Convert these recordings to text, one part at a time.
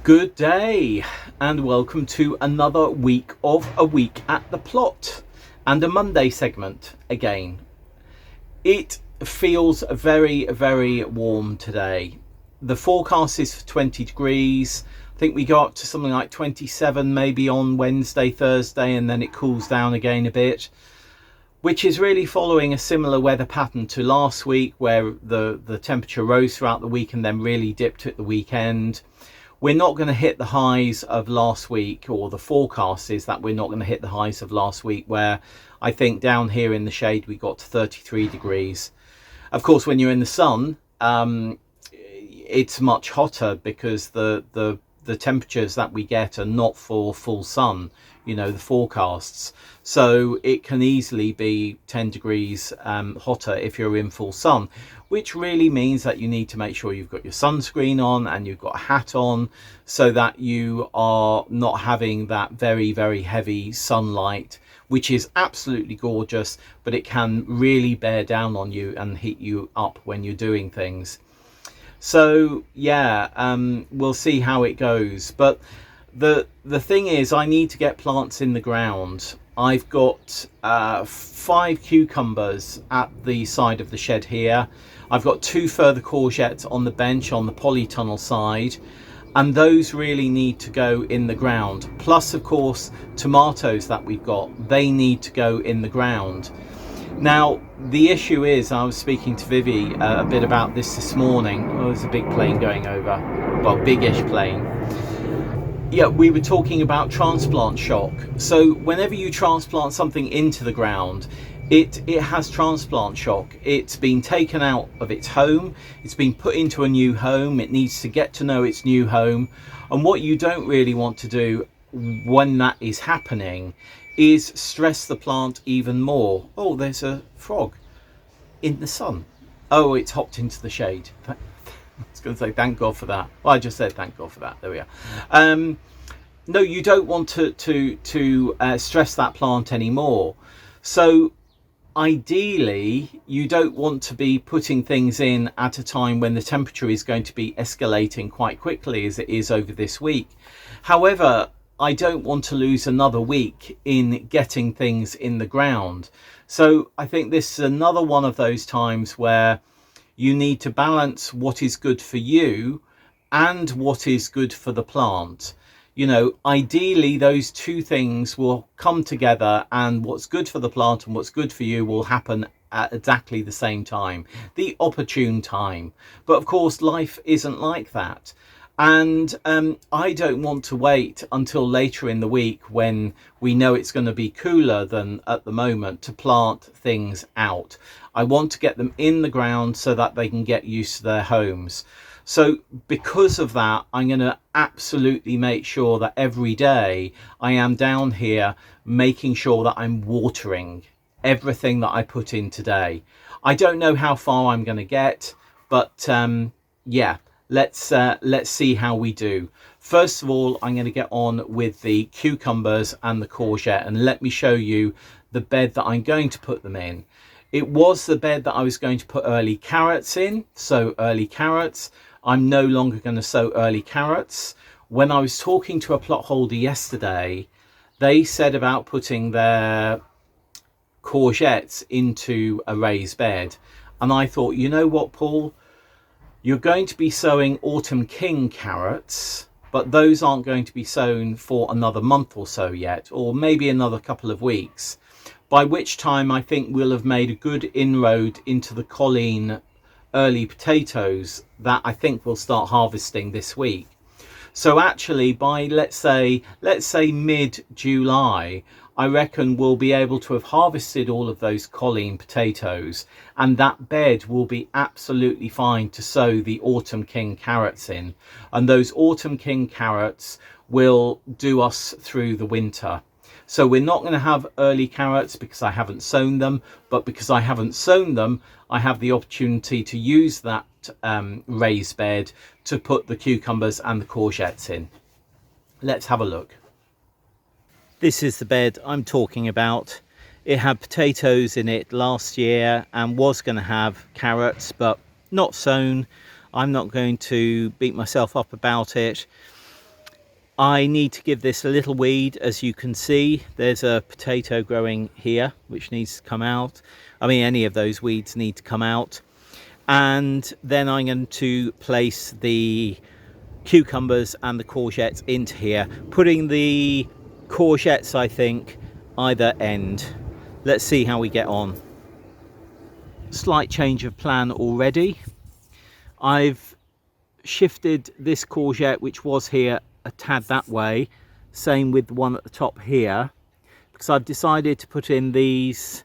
Good day and welcome to another week of A Week at the Plot and a Monday segment again. It feels very, very warm today. The forecast is for 20 degrees. I think we go up to something like 27 maybe on Wednesday, Thursday, and then it cools down again a bit, which is really following a similar weather pattern to last week where the temperature rose throughout the week and then really dipped at the weekend. We're not going to hit the highs of last week, or the forecast is that we're not going to hit the highs of last week, where I think down here in the shade we got to 33 degrees. Of course, when you're in the sun, it's much hotter because the temperatures that we get are not for full sun, you know, the forecasts. So it can easily be 10 degrees hotter if you're in full sun, which really means that you need to make sure you've got your sunscreen on and you've got a hat on so that you are not having that very, very heavy sunlight, which is absolutely gorgeous, but it can really bear down on you and heat you up when you're doing things. So yeah, we'll see how it goes. But the thing is, I need to get plants in the ground. I've got 5 cucumbers at the side of the shed here. I've got 2 further courgettes on the bench on the polytunnel side, and those really need to go in the ground. Plus, of course, tomatoes that we've got, they need to go in the ground. Now, the issue is, I was speaking to Vivi a bit about this morning. Oh, there's a big plane going over. Well, big-ish plane. Yeah, we were talking about transplant shock. So whenever you transplant something into the ground, it has transplant shock. It's been taken out of its home. It's been put into a new home. It needs to get to know its new home. And what you don't really want to do when that is happening is stress the plant even more. Oh, there's a frog in the sun. Oh, it's hopped into the shade. I was going to say thank God for that. Well, I just said thank God for that. There we are. No, you don't want to stress that plant anymore. So ideally, you don't want to be putting things in at a time when the temperature is going to be escalating quite quickly, as it is over this week. However, I don't want to lose another week in getting things in the ground. So I think this is another one of those times where you need to balance what is good for you and what is good for the plant. You know, ideally those two things will come together, and what's good for the plant and what's good for you will happen at exactly the same time, the opportune time. But of course, life isn't like that. And I don't want to wait until later in the week when we know it's going to be cooler than at the moment to plant things out. I want to get them in the ground so that they can get used to their homes. So because of that, I'm going to absolutely make sure that every day I am down here making sure that I'm watering everything that I put in today. I don't know how far I'm going to get, but yeah. Let's see how we do. First of all, I'm going to get on with the cucumbers and the courgette, and let me show you the bed that I'm going to put them in. It was the bed that I was going to put early carrots in, so early carrots. I'm no longer going to sow early carrots. When I was talking to a plot holder yesterday, they said about putting their courgettes into a raised bed, and I thought, you know what, Paul? You're going to be sowing autumn king carrots, but those aren't going to be sown for another month or so yet, or maybe another couple of weeks, by which time I think we'll have made a good inroad into the colleen early potatoes that I think we'll start harvesting this week. So actually by let's say mid-July, I reckon we'll be able to have harvested all of those colleen potatoes, and that bed will be absolutely fine to sow the autumn king carrots in, and those autumn king carrots will do us through the winter. So we're not going to have early carrots because I haven't sown them, but because I haven't sown them, I have the opportunity to use that raised bed to put the cucumbers and the courgettes in. Let's have a look. This is the bed I'm talking about. It had potatoes in it last year and was going to have carrots, but not sown. I'm not going to beat myself up about it. I need to give this a little weed. As you can see, there's a potato growing here which needs to come out. I mean, any of those weeds need to come out. And then I'm going to place the cucumbers and the courgettes into here, putting the courgettes, I think, either end. Let's see how we get on. Slight change of plan already. I've shifted this courgette, which was here, a tad that way. Same with the one at the top here, because I've decided to put in these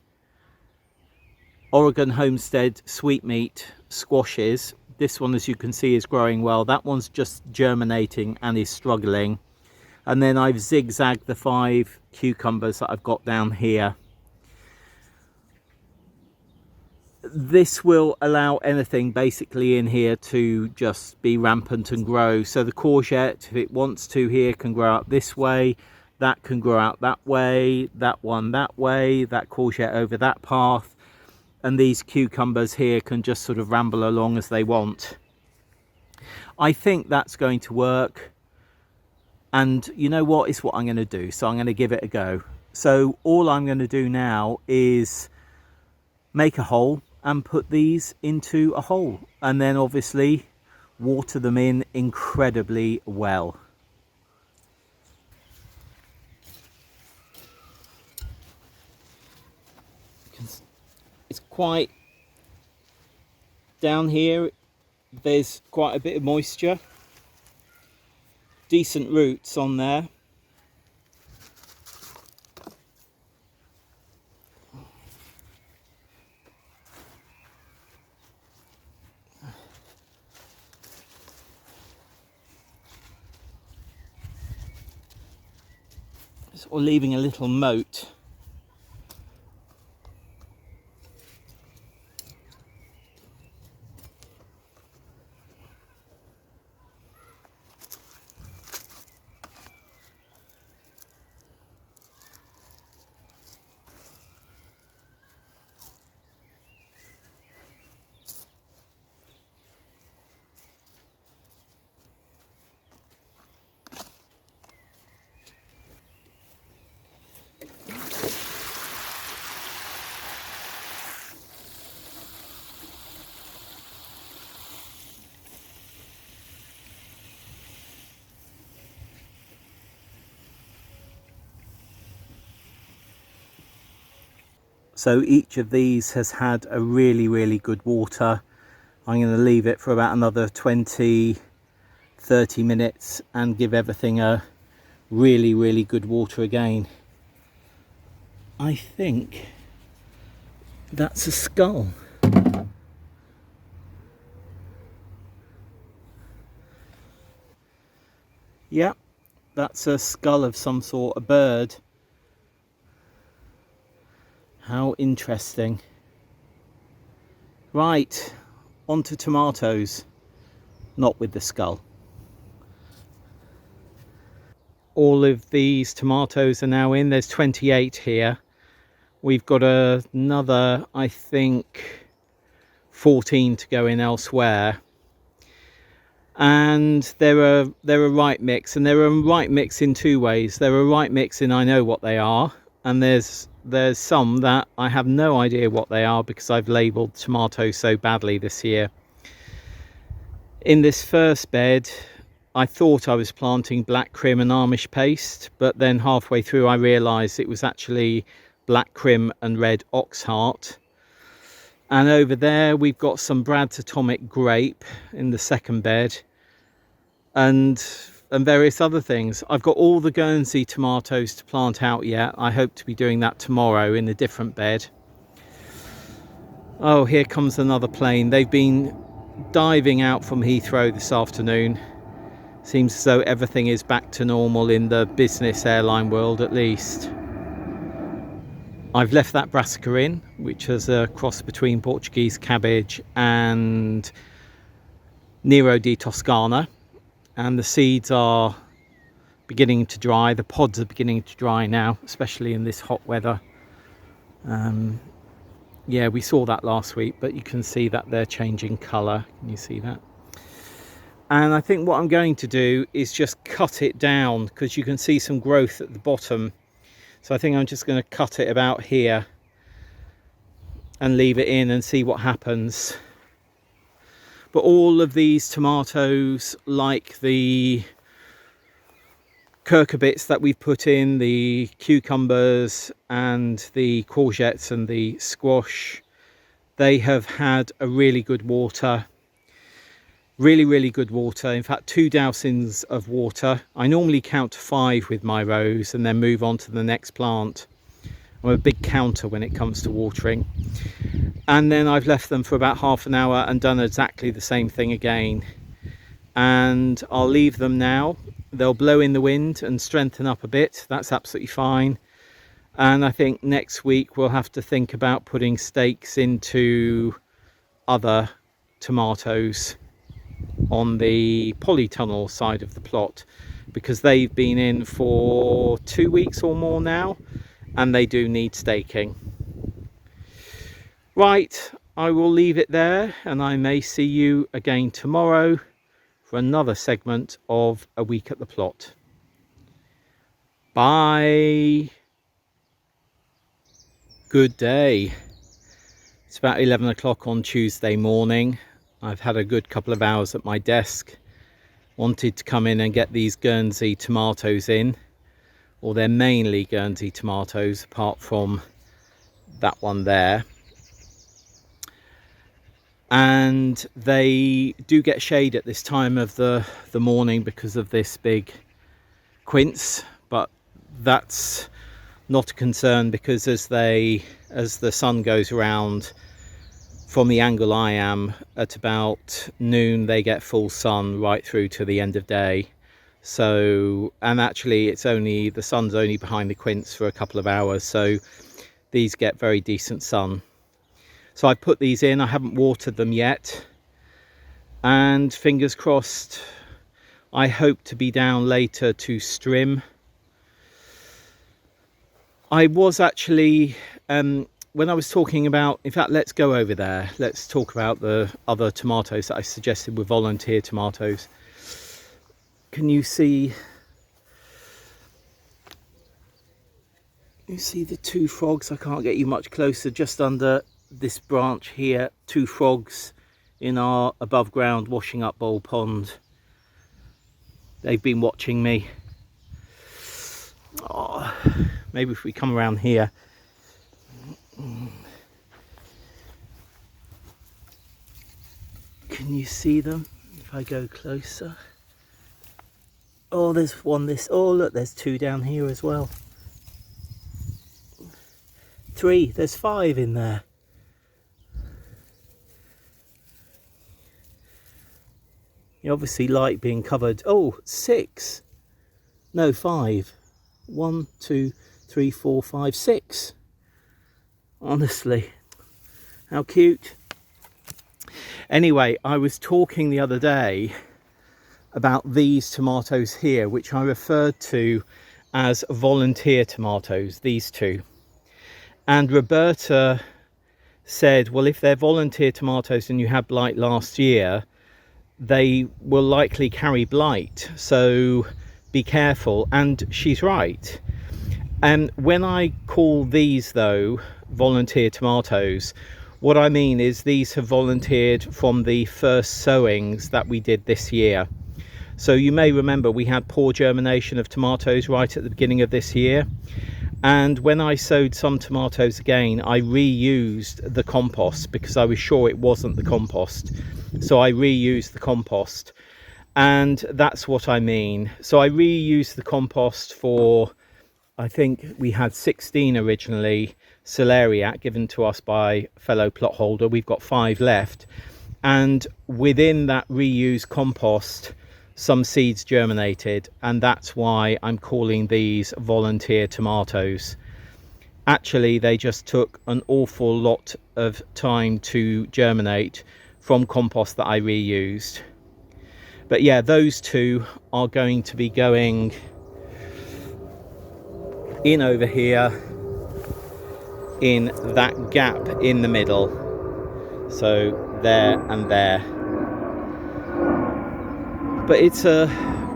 Oregon Homestead Sweetmeat squashes. This one, as you can see, is growing well. That one's just germinating and is struggling. And then I've zigzagged the 5 cucumbers that I've got down here. This will allow anything basically in here to just be rampant and grow. So the courgette, if it wants to here, can grow out this way. That can grow out that way. That one that way. That courgette over that path. And these cucumbers here can just sort of ramble along as they want. I think that's going to work. And you know what? It's what I'm going to do. So I'm going to give it a go. So all I'm going to do now is make a hole and put these into a hole. And then obviously water them in incredibly well. It's quite down here, there's quite a bit of moisture, decent roots on there. Sort of leaving a little moat. So each of these has had a really good water. I'm going to leave it for about another 20-30 minutes and give everything a really good water again. I think that's a skull. Yep, that's a skull of some sort, a bird. How interesting. Right, on to tomatoes, not with the skull. All of these tomatoes are now in. There's 28 here. We've got another, I think, 14 to go in elsewhere. And they're a right mix, and they're a right mix in 2 ways. They're a right mix in I know what they are, and there's some that I have no idea what they are because I've labelled tomatoes so badly this year. In this first bed, I thought I was planting black crim and Amish paste, but then halfway through I realised it was actually black crim and red oxheart. And over there we've got some Brad's Atomic grape in the second bed, and various other things. I've got all the Guernsey tomatoes to plant out yet. I hope to be doing that tomorrow in a different bed. Oh, here comes another plane. They've been diving out from Heathrow this afternoon. Seems as though everything is back to normal in the business airline world, at least. I've left that brassica in, which is a cross between Portuguese cabbage and Nero di Toscana. And the seeds are beginning to dry. The pods are beginning to dry now, especially in this hot weather. Yeah, we saw that last week, but you can see that they're changing colour. Can you see that? And I think what I'm going to do is just cut it down, because you can see some growth at the bottom. So I think I'm just going to cut it about here and leave it in and see what happens. But all of these tomatoes, like the cucurbits that we've put in, the cucumbers and the courgettes and the squash, they have had a really good water. Really good water. In fact, 2 dousings of water. I normally count to 5 with my rows and then move on to the next plant. I'm a big counter when it comes to watering. And then I've left them for about half an hour and done exactly the same thing again. And I'll leave them now. They'll blow in the wind and strengthen up a bit. That's absolutely fine. And I think next week we'll have to think about putting stakes into other tomatoes on the polytunnel side of the plot, because they've been in for 2 weeks or more now and they do need staking. Right, I will leave it there, and I may see you again tomorrow for another segment of A Week at the Plot. Bye. Good day. It's about 11 o'clock on Tuesday morning. I've had a good couple of hours at my desk. Wanted to come in and get these Guernsey tomatoes in, or they're mainly Guernsey tomatoes apart from that one there. And they do get shade at this time of the morning because of this big quince, but that's not a concern, because as the sun goes around from the angle I am, at about noon they get full sun right through to the end of day. So, and actually the sun's only behind the quince for a couple of hours, so these get very decent sun. So I put these in. I haven't watered them yet, and fingers crossed, I hope to be down later to strim. I was actually, when I was talking about, in fact, let's go over there. Let's talk about the other tomatoes that I suggested were volunteer tomatoes. Can you see? You see the 2 frogs? I can't get you much closer. Just under this branch here, 2 frogs in our above ground washing up bowl pond. They've been watching me. Oh, maybe if we come around here. Can you see them if I go closer? Oh, there's one oh look, there's 2 down here as well. 3, there's 5 in there. You obviously like being covered. Oh, 6. No, 5. 1, 2, 3, 4, 5, 6. Honestly, how cute. Anyway, I was talking the other day about these tomatoes here, which I referred to as volunteer tomatoes, these 2. And Roberta said, well, if they're volunteer tomatoes and you had blight last year, they will likely carry blight, so be careful. And she's right. And when I call these, though, volunteer tomatoes, what I mean is these have volunteered from the first sowings that we did this year. So you may remember we had poor germination of tomatoes right at the beginning of this year. And when I sowed some tomatoes again, I reused the compost because I was sure it wasn't the compost. So I reused the compost, and that's what I mean. So I reused the compost for, I think we had 16 originally, celeriac, given to us by a fellow plot holder. We've got 5 left. And within that reused compost, some seeds germinated, and that's why I'm calling these volunteer tomatoes. Actually, they just took an awful lot of time to germinate from compost that I reused. But yeah, those 2 are going to be going in over here in that gap in the middle. So there and there. But it's a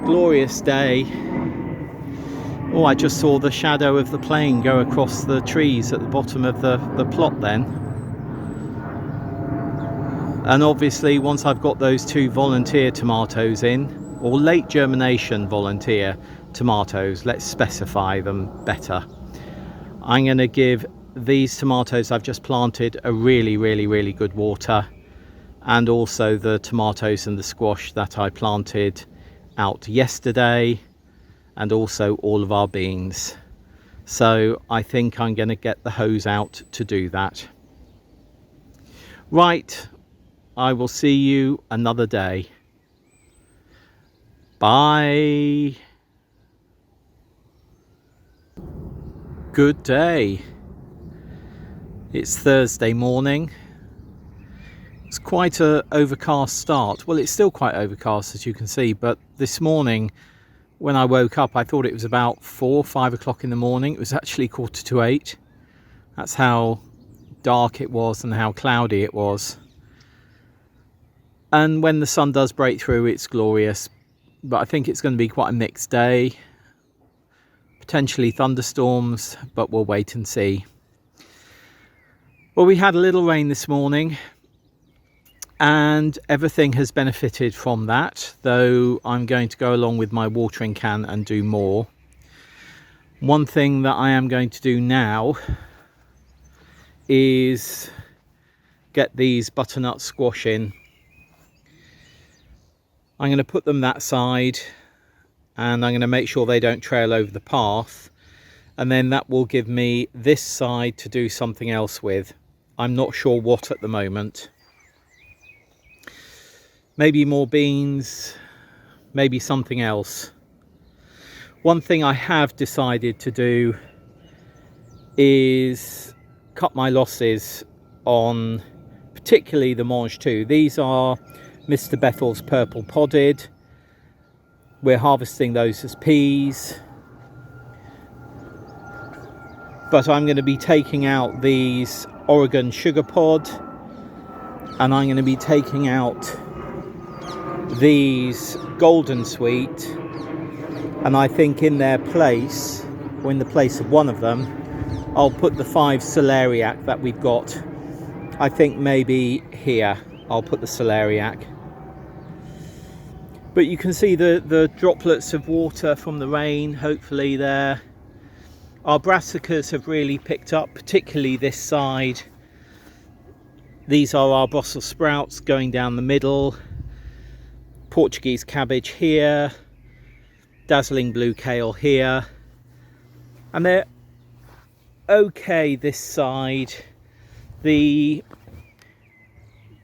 glorious day. Oh, I just saw the shadow of the plane go across the trees at the bottom of the plot then. And obviously once I've got those 2 volunteer tomatoes in, or late germination volunteer tomatoes, let's specify them better, I'm going to give these tomatoes I've just planted a really good water, and also the tomatoes and the squash that I planted out yesterday, and also all of our beans. So I think I'm going to get the hose out to do that. Right, I will see you another day. Bye. Good day. It's Thursday morning. It's quite an overcast start. Well, it's still quite overcast, as you can see, but this morning when I woke up I thought it was about 4-5 o'clock in the morning. It was actually 7:45. That's how dark it was and how cloudy it was. And when the sun does break through, it's glorious, but I think it's going to be quite a mixed day, potentially thunderstorms, but we'll wait and see. Well, we had a little rain this morning and everything has benefited from that, though I'm going to go along with my watering can and do more. One thing that I am going to do now is get these butternut squash in. I'm going to put them that side and I'm going to make sure they don't trail over the path, and then that will give me this side to do something else with. I'm not sure what at the moment. Maybe more beans, maybe something else. One thing I have decided to do is cut my losses on particularly the Mange 2. These are Mr. Bethel's purple podded. We're harvesting those as peas, but I'm going to be taking out these Oregon sugar pod, and I'm going to be taking out these golden sweet, and I think in their place, or in the place of one of them, I'll put the 5 celeriac that we've got. I think maybe here I'll put the celeriac. But you can see the droplets of water from the rain, hopefully there. Our brassicas have really picked up, particularly this side. These are our Brussels sprouts going down the middle. Portuguese cabbage here. Dazzling blue kale here. And they're okay this side. The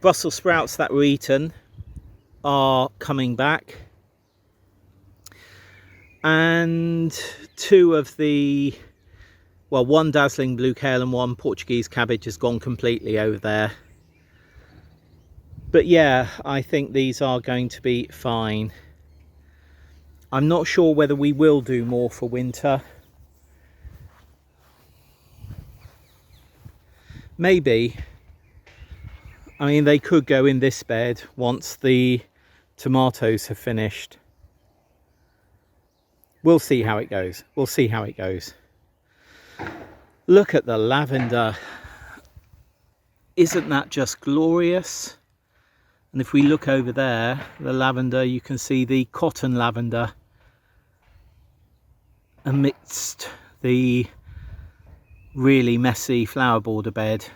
Brussels sprouts that were eaten are coming back, and 2 of the, well, 1 dazzling blue kale and 1 Portuguese cabbage has gone completely over there. But yeah, I think these are going to be fine. I'm not sure whether we will do more for winter. Maybe. I mean, they could go in this bed once the tomatoes have finished. We'll see how it goes. We'll see how it goes. Look at the lavender. Isn't that just glorious? And if we look over there, the lavender, you can see the cotton lavender amidst the really messy flower border bed.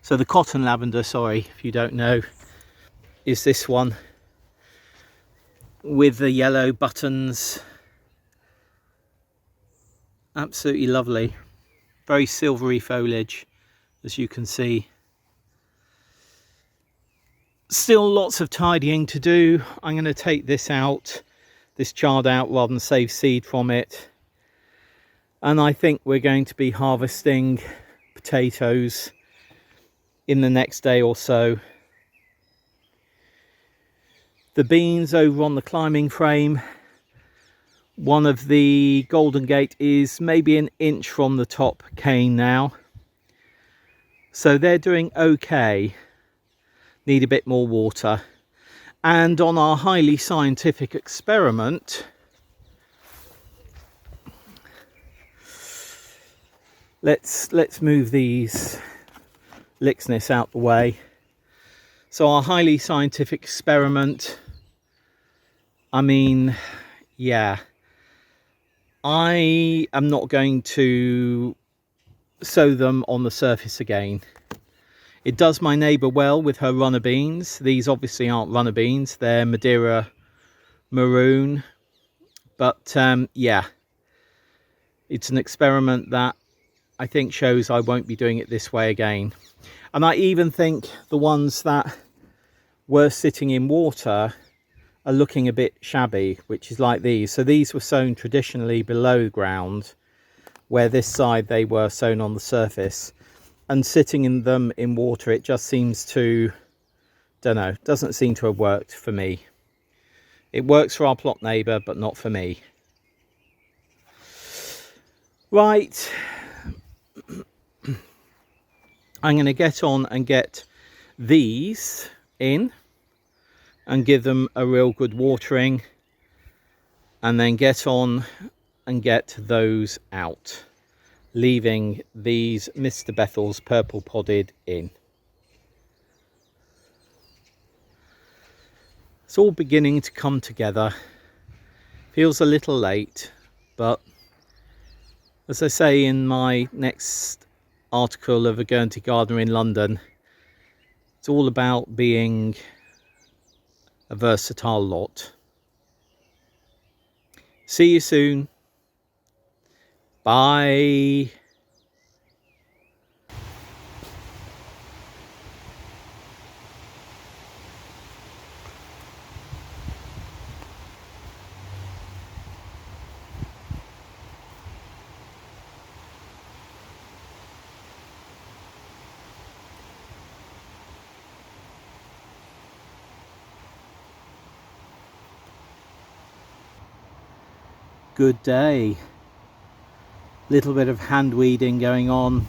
So the cotton lavender, sorry if you don't know, is this one with the yellow buttons. Absolutely lovely. Very silvery foliage, as you can see. Still lots of tidying to do. I'm going to take this out, this chard out, rather than save seed from it. And I think we're going to be harvesting potatoes in the next day or so. The beans over on the climbing frame, one of the Golden Gate is maybe an inch from the top cane now. So they're doing okay. Need a bit more water. And on our highly scientific experiment, let's move these Lixness out the way. So our highly scientific experiment, I mean, yeah, I am not going to sow them on the surface again. It does my neighbour well with her runner beans. These obviously aren't runner beans, they're Madeira maroon. But yeah, it's an experiment that I think shows I won't be doing it this way again. And I even think the ones that were sitting in water are looking a bit shabby, which is like these. So these were sown traditionally below ground, where this side they were sown on the surface. And sitting in them in water, it just seems to, don't know, doesn't seem to have worked for me. It works for our plot neighbour, but not for me. Right. I'm going to get on and get these in and give them a real good watering, and then get on and get those out, leaving these Mr. Bethel's purple podded in. It's all beginning to come together. Feels a little late, but as I say in my next article of a Guernsey gardener in London, it's all about being a versatile lot. See you soon. Bye. Good day. Little bit of hand weeding going on.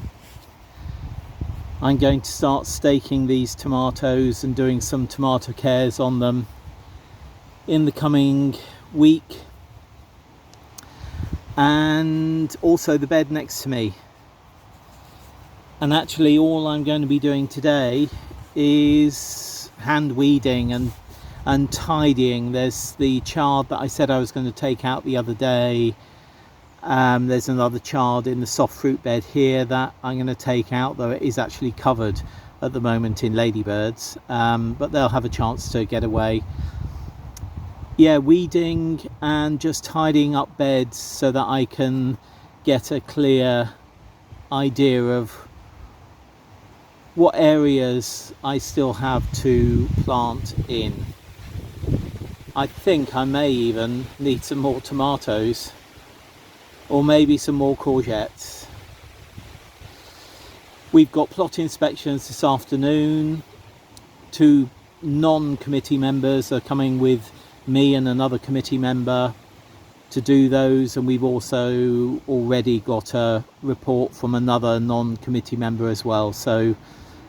I'm going to start staking these tomatoes and doing some tomato cares on them in the coming week, and also the bed next to me. And actually all I'm going to be doing today is hand weeding and tidying. There's the chard that I said I was going to take out the other day. There's another chard in the soft fruit bed here that I'm going to take out, though it is actually covered at the moment in ladybirds, but they'll have a chance to get away. Yeah, weeding and just tidying up beds so that I can get a clear idea of what areas I still have to plant in. I think I may even need some more tomatoes, or maybe some more courgettes. We've got plot inspections this afternoon. 2 non-committee members are coming with me and another committee member to do those, and we've also already got a report from another non-committee member as well, so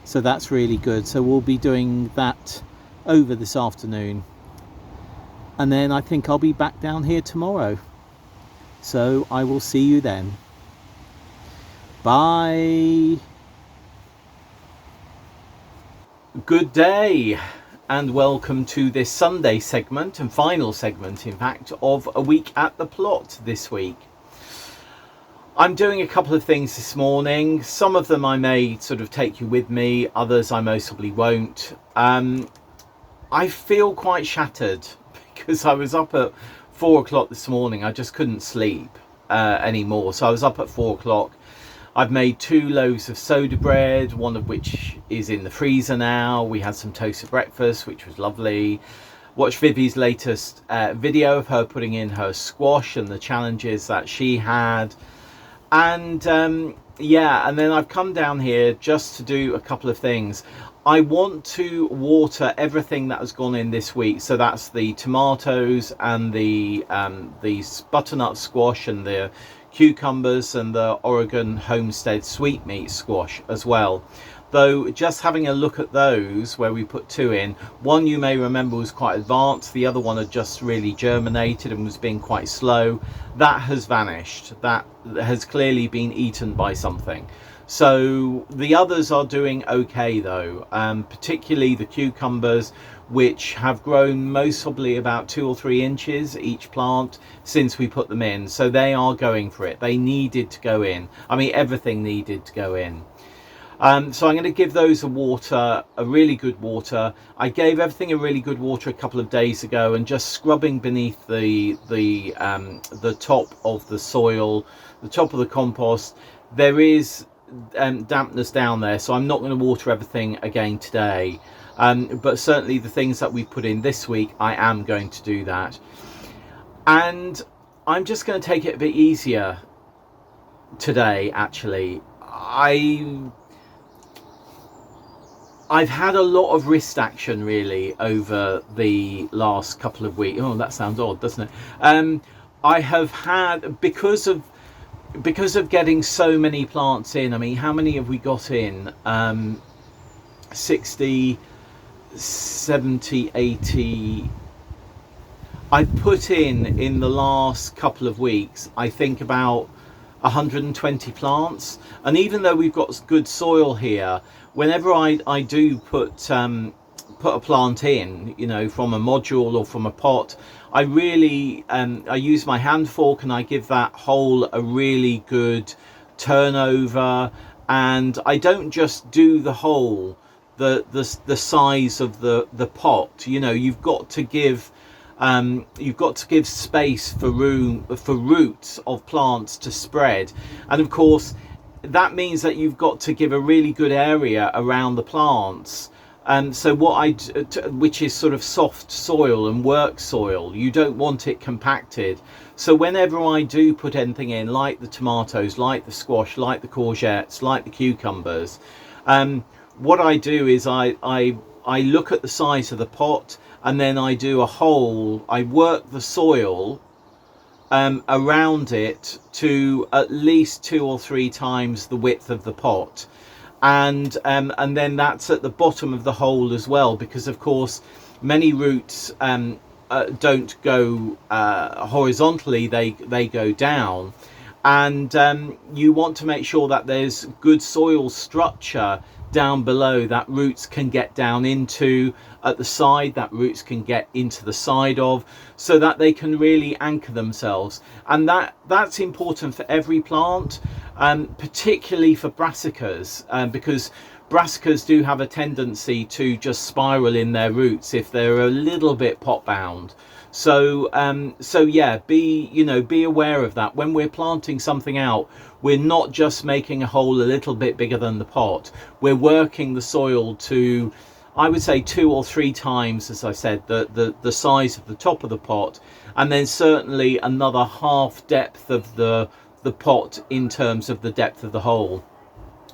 that's really good. So we'll be doing that over this afternoon, and then I think I'll be back down here tomorrow. So I will see you then. Bye. Good day and welcome to this Sunday segment, and final segment in fact, of A Week at the Plot this week. I'm doing a couple of things this morning. Some of them I may sort of take you with me, others I most probably won't. I feel quite shattered because I was up at 4 o'clock this morning. I just couldn't sleep anymore, so I was up at 4 o'clock. I've made 2 loaves of soda bread, one of which is in the freezer now. We had some toast for breakfast, which was lovely. Watched Vivi's latest video of her putting in her squash and the challenges that she had. And yeah, and then I've come down here just to do a couple of things. I want to water everything that has gone in this week. So that's the tomatoes and the butternut squash and the cucumbers and the Oregon Homestead Sweetmeat squash as well. though just having a look at those where we put 2 in, one you may remember was quite advanced, the other one had just really germinated and was being quite slow. That has vanished. That has clearly been eaten by something. So the others are doing okay though, particularly the cucumbers, which have grown most probably about 2 or 3 inches each plant since we put them in. So they are going for it. They needed to go in. I mean, everything needed to go in. So I'm going to give those a really good water. I gave everything a really good water a couple of days ago, and just scrubbing beneath the top of the soil, the top of the compost. There is dampness down there, so I'm not going to water everything again today. But certainly the things that we put in this week, I am going to do that. And I'm just going to take it a bit easier today, actually. I've had a lot of wrist action really over the last couple of weeks. Oh, that sounds odd, doesn't it? I have had, because of getting so many plants in. I mean, how many have we got in? 60, 70, 80. I've put in the last couple of weeks, I think about 120 plants. And even though we've got good soil here, whenever I do put a plant in, you know, from a module or from a pot, I really I use my hand fork and I give that hole a really good turnover, and I don't just do the hole the size of the pot. You know, you've got to give space for roots of plants to spread, and of course that means that you've got to give a really good area around the plants. So which is sort of soft soil and work soil, you don't want it compacted. So whenever I do put anything in, like the tomatoes, like the squash, like the courgettes, like the cucumbers, what I do is I look at the size of the pot, and then I do a hole. I work the soil around it to at least 2 or 3 times the width of the pot. And then that's at the bottom of the hole as well, because of course many roots don't go horizontally, they go down, and you want to make sure that there's good soil structure down below that roots can get down into, at the side that roots can get into the side of, so that they can really anchor themselves. And that's important for every plant, particularly for brassicas, because brassicas do have a tendency to just spiral in their roots if they're a little bit pot bound. So yeah, be aware of that. When we're planting something out, we're not just making a hole a little bit bigger than the pot. We're working the soil to, I would say, 2 or 3 times, as I said, the size of the top of the pot, and then certainly another half depth of the pot in terms of the depth of the hole.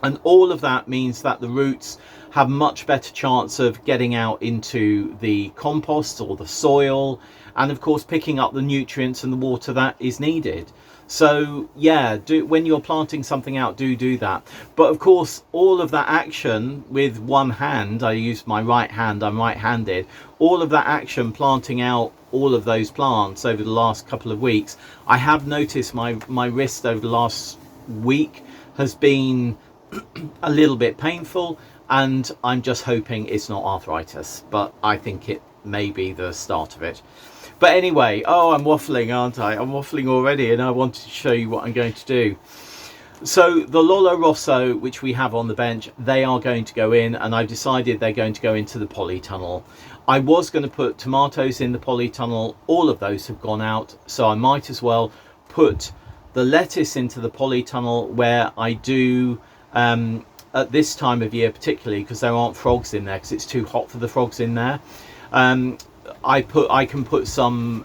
And all of that means that the roots have much better chance of getting out into the compost or the soil, and of course picking up the nutrients and the water that is needed. So yeah, when you're planting something out, do that. But of course, all of that action with one hand, I use my right hand, I'm right-handed, all of that action planting out all of those plants over the last couple of weeks, I have noticed my wrist over the last week has been a little bit painful, and I'm just hoping it's not arthritis, but I think it may be the start of it. But anyway, oh, I'm waffling, aren't I? I'm waffling already, and I wanted to show you what I'm going to do. So the Lollo Rosso, which we have on the bench, they are going to go in, and I've decided they're going to go into the polytunnel. I was going to put tomatoes in the polytunnel. All of those have gone out, so I might as well put the lettuce into the polytunnel, where I do at this time of year particularly, because there aren't frogs in there, because it's too hot for the frogs in there. I can put some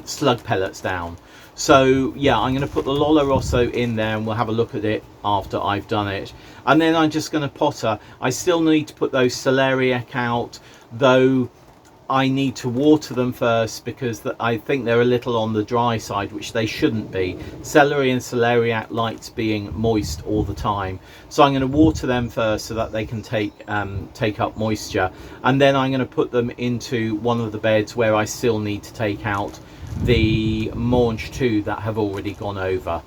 slug pellets down. So yeah, I'm going to put the Lollo Rosso in there, and we'll have a look at it after I've done it. And then I'm just going to potter. I still need to put those celeriac out, though I need to water them first because I think they're a little on the dry side, which they shouldn't be. Celery and celeriac likes being moist all the time, so I'm going to water them first so that they can take up moisture, and then I'm going to put them into one of the beds where I still need to take out the mange tout that have already gone over.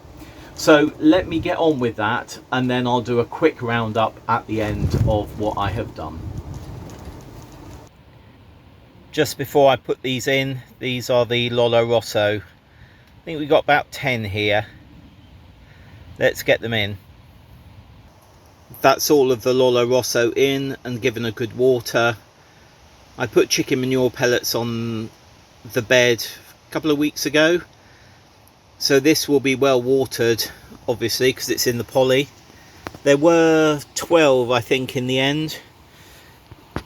So let me get on with that, and then I'll do a quick roundup at the end of what I have done. Just before I put these in, these are the Lollo Rosso. I think we've got about 10 here. Let's get them in. That's all of the Lollo Rosso in and given a good water. I put chicken manure pellets on the bed a couple of weeks ago, so this will be well watered, obviously, because it's in the poly. There were 12, I think, in the end.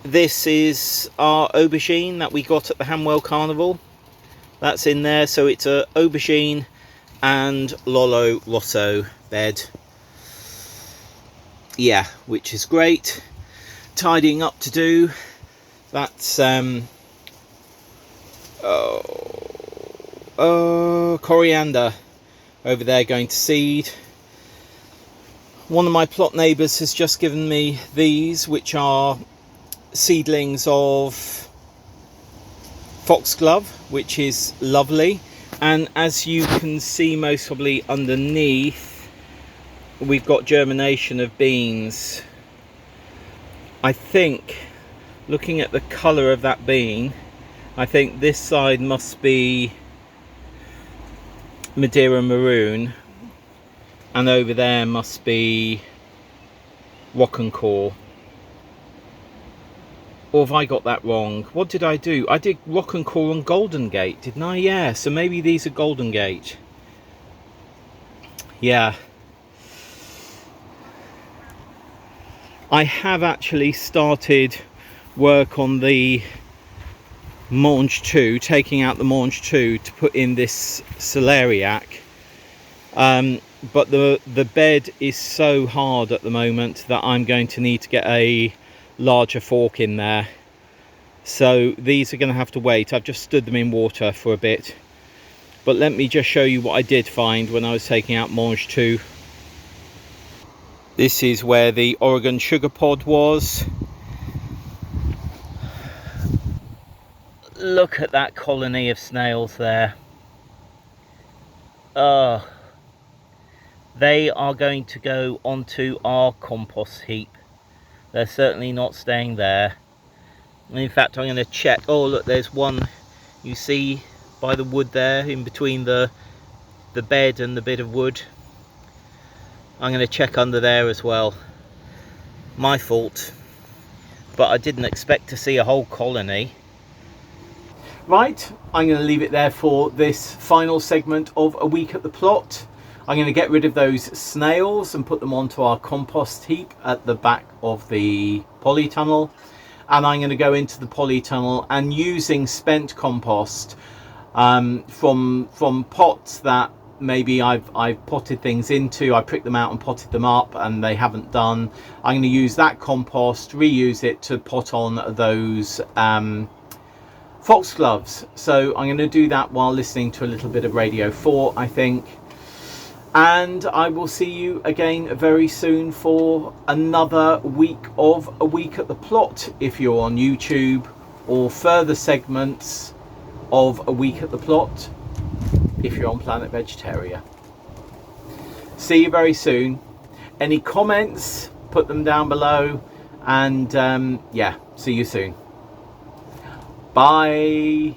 This is our aubergine that we got at the Hanwell Carnival. That's in there, so it's a aubergine and Lollo Rosso bed. Yeah, which is great. Tidying up to do. That's coriander over there going to seed. One of my plot neighbours has just given me these, which are seedlings of foxglove, which is lovely. And as you can see, most probably underneath, we've got germination of beans. I think, looking at the colour of that bean, I think this side must be Madeira maroon, and over there must be Rockencore. Or have I got that wrong? What did I do? I did Rockencore on Golden Gate, didn't I? Yeah, so maybe these are Golden Gate. Yeah. I have actually started work on the mange tout, taking out the mange tout to put in this celeriac. But the bed is so hard at the moment that I'm going to need to get a larger fork in there, so these are going to have to wait. I've just stood them in water for a bit, but let me just show you what I did find when I was taking out mange tout. This is where the Oregon sugar pod was. Look at that colony of snails there. They are going to go onto our compost heap. They're certainly not staying there. And in fact, I'm going to check. Oh, look, there's one you see by the wood there, in between the bed and the bit of wood. I'm going to check under there as well. My fault, but I didn't expect to see a whole colony. Right, I'm going to leave it there for this final segment of A Week at the Plot. I'm going to get rid of those snails and put them onto our compost heap at the back of the polytunnel. And I'm going to go into the polytunnel and using spent compost from pots that maybe I've potted things into. I pricked them out and potted them up and they haven't done. I'm going to use that compost, reuse it to pot on those foxgloves. So I'm going to do that while listening to a little bit of Radio 4, I think. And I will see you again very soon for another week of A Week at the Plot if you're on YouTube, or further segments of A Week at the Plot if you're on Planet Vegetaria. See you very soon. Any comments, put them down below, and yeah, see you soon. Bye.